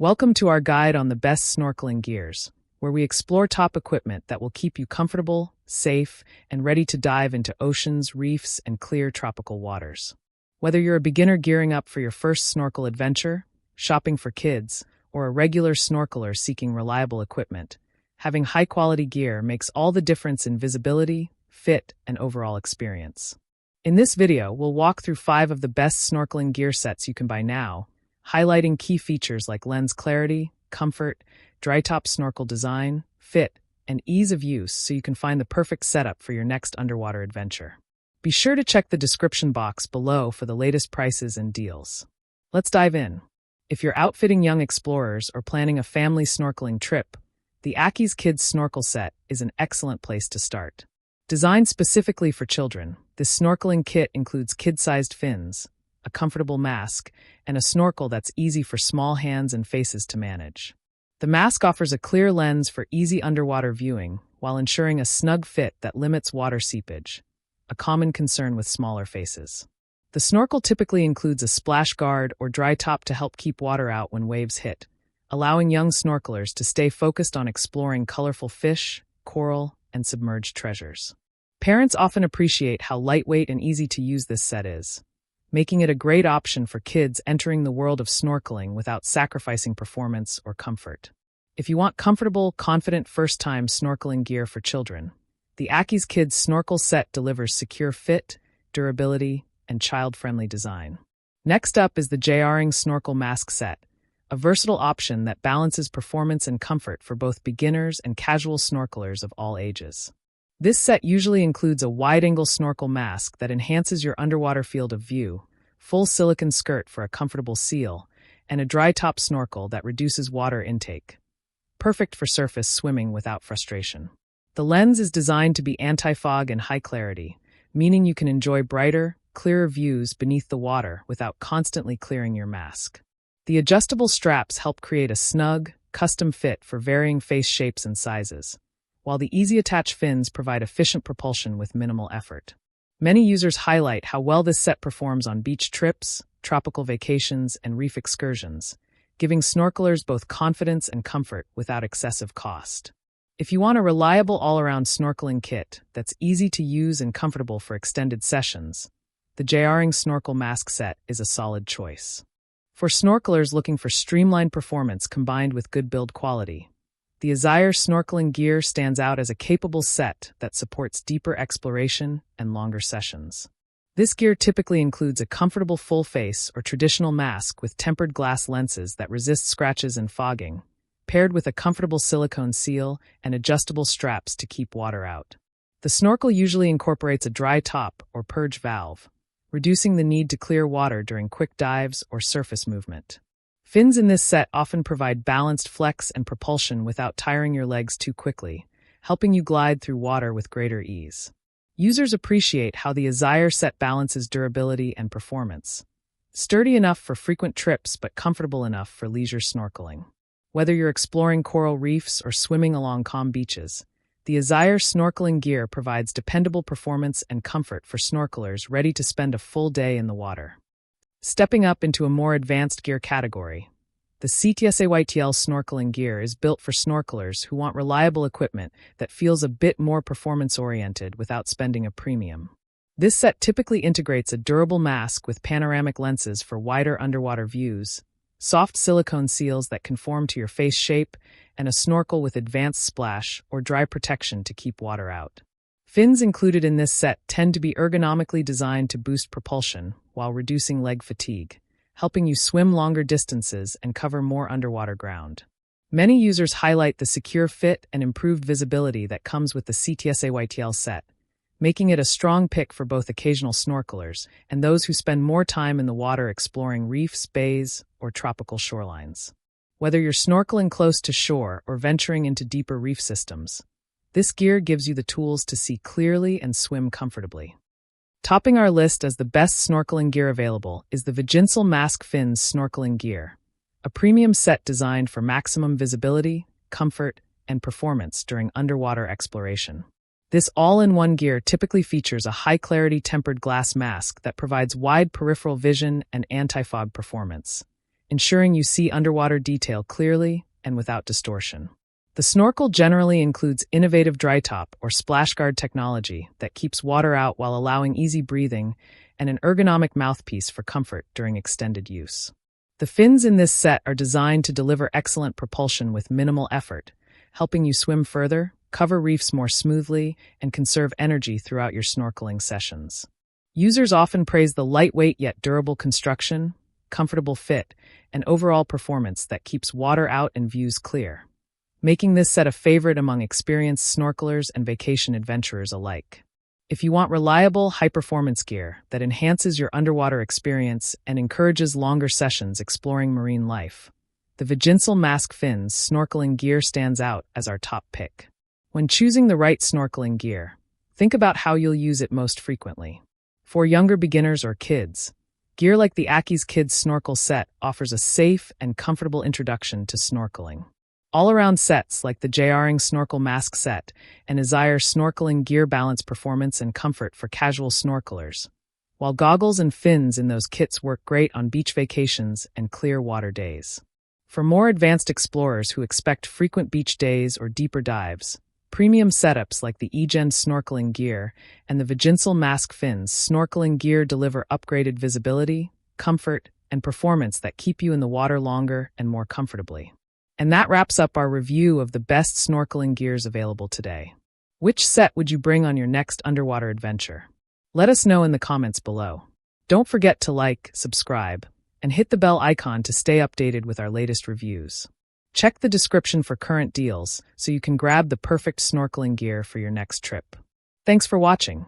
Welcome to our guide on the best snorkeling gears, where we explore top equipment that will keep you comfortable, safe, and ready to dive into oceans, reefs, and clear tropical waters. Whether you're a beginner gearing up for your first snorkel adventure, shopping for kids, or a regular snorkeler seeking reliable equipment, having high-quality gear makes all the difference in visibility, fit, and overall experience. In this video, we'll walk through 5 of the best snorkeling gear sets you can buy now, highlighting key features like lens clarity, comfort, dry top snorkel design, fit, and ease of use so you can find the perfect setup for your next underwater adventure. Be sure to check the description box below for the latest prices and deals. Let's dive in. If you're outfitting young explorers or planning a family snorkeling trip, the Aki's Kids Snorkel Set is an excellent place to start. Designed specifically for children, this snorkeling kit includes kid-sized fins, a comfortable mask, and a snorkel that's easy for small hands and faces to manage. The mask offers a clear lens for easy underwater viewing while ensuring a snug fit that limits water seepage, a common concern with smaller faces. The snorkel typically includes a splash guard or dry top to help keep water out when waves hit, allowing young snorkelers to stay focused on exploring colorful fish, coral, and submerged treasures. Parents often appreciate how lightweight and easy to use this set is, making it a great option for kids entering the world of snorkeling without sacrificing performance or comfort. If you want comfortable, confident first-time snorkeling gear for children, the Aki's Kids Snorkel Set delivers secure fit, durability, and child-friendly design. Next up is the JRing Snorkel Mask Set, a versatile option that balances performance and comfort for both beginners and casual snorkelers of all ages. This set usually includes a wide-angle snorkel mask that enhances your underwater field of view, full silicone skirt for a comfortable seal, and a dry top snorkel that reduces water intake. Perfect for surface swimming without frustration. The lens is designed to be anti-fog and high clarity, meaning you can enjoy brighter, clearer views beneath the water without constantly clearing your mask. The adjustable straps help create a snug, custom fit for varying face shapes and sizes, while the easy-attach fins provide efficient propulsion with minimal effort. Many users highlight how well this set performs on beach trips, tropical vacations, and reef excursions, giving snorkelers both confidence and comfort without excessive cost. If you want a reliable all-around snorkeling kit that's easy to use and comfortable for extended sessions, the JRing Snorkel Mask Set is a solid choice. For snorkelers looking for streamlined performance combined with good build quality, the Azire snorkeling gear stands out as a capable set that supports deeper exploration and longer sessions. This gear typically includes a comfortable full face or traditional mask with tempered glass lenses that resist scratches and fogging, paired with a comfortable silicone seal and adjustable straps to keep water out. The snorkel usually incorporates a dry top or purge valve, reducing the need to clear water during quick dives or surface movement. Fins in this set often provide balanced flex and propulsion without tiring your legs too quickly, helping you glide through water with greater ease. Users appreciate how the Azire set balances durability and performance. Sturdy enough for frequent trips but comfortable enough for leisure snorkeling. Whether you're exploring coral reefs or swimming along calm beaches, the Azire snorkeling gear provides dependable performance and comfort for snorkelers ready to spend a full day in the water. Stepping up into a more advanced gear category, the CTSAYTL snorkeling gear is built for snorkelers who want reliable equipment that feels a bit more performance-oriented without spending a premium. This set typically integrates a durable mask with panoramic lenses for wider underwater views, soft silicone seals that conform to your face shape, and a snorkel with advanced splash or dry protection to keep water out. Fins included in this set tend to be ergonomically designed to boost propulsion while reducing leg fatigue, helping you swim longer distances and cover more underwater ground. Many users highlight the secure fit and improved visibility that comes with the CTSAYTL set, making it a strong pick for both occasional snorkelers and those who spend more time in the water exploring reefs, bays, or tropical shorelines. Whether you're snorkeling close to shore or venturing into deeper reef systems, this gear gives you the tools to see clearly and swim comfortably. Topping our list as the best snorkeling gear available is the Viginsel Mask Fins snorkeling gear, a premium set designed for maximum visibility, comfort, and performance during underwater exploration. This all-in-one gear typically features a high-clarity tempered glass mask that provides wide peripheral vision and anti-fog performance, ensuring you see underwater detail clearly and without distortion. The Snorkel generally includes innovative dry top or splash guard technology that keeps water out while allowing easy breathing and an ergonomic mouthpiece for comfort during extended use. The fins in this set are designed to deliver excellent propulsion with minimal effort, helping you swim further, cover reefs more smoothly, and conserve energy throughout your snorkeling sessions. Users often praise the lightweight yet durable construction, comfortable fit, and overall performance that keeps water out and views clear, making this set a favorite among experienced snorkelers and vacation adventurers alike. If you want reliable, high-performance gear that enhances your underwater experience and encourages longer sessions exploring marine life, the Vaginsel Mask Fins snorkeling gear stands out as our top pick. When choosing the right snorkeling gear, think about how you'll use it most frequently. For younger beginners or kids, gear like the Aki's Kids Snorkel set offers a safe and comfortable introduction to snorkeling. All-around sets like the JRing Snorkel Mask Set and Azire Snorkeling Gear balance performance and comfort for casual snorkelers, while goggles and fins in those kits work great on beach vacations and clear water days. For more advanced explorers who expect frequent beach days or deeper dives, premium setups like the eGen Snorkeling Gear and the Vaginsel Mask Fins snorkeling gear deliver upgraded visibility, comfort, and performance that keep you in the water longer and more comfortably. And that wraps up our review of the best snorkeling gears available today. Which set would you bring on your next underwater adventure? Let us know in the comments below. Don't forget to like, subscribe, and hit the bell icon to stay updated with our latest reviews. Check the description for current deals so you can grab the perfect snorkeling gear for your next trip. Thanks for watching.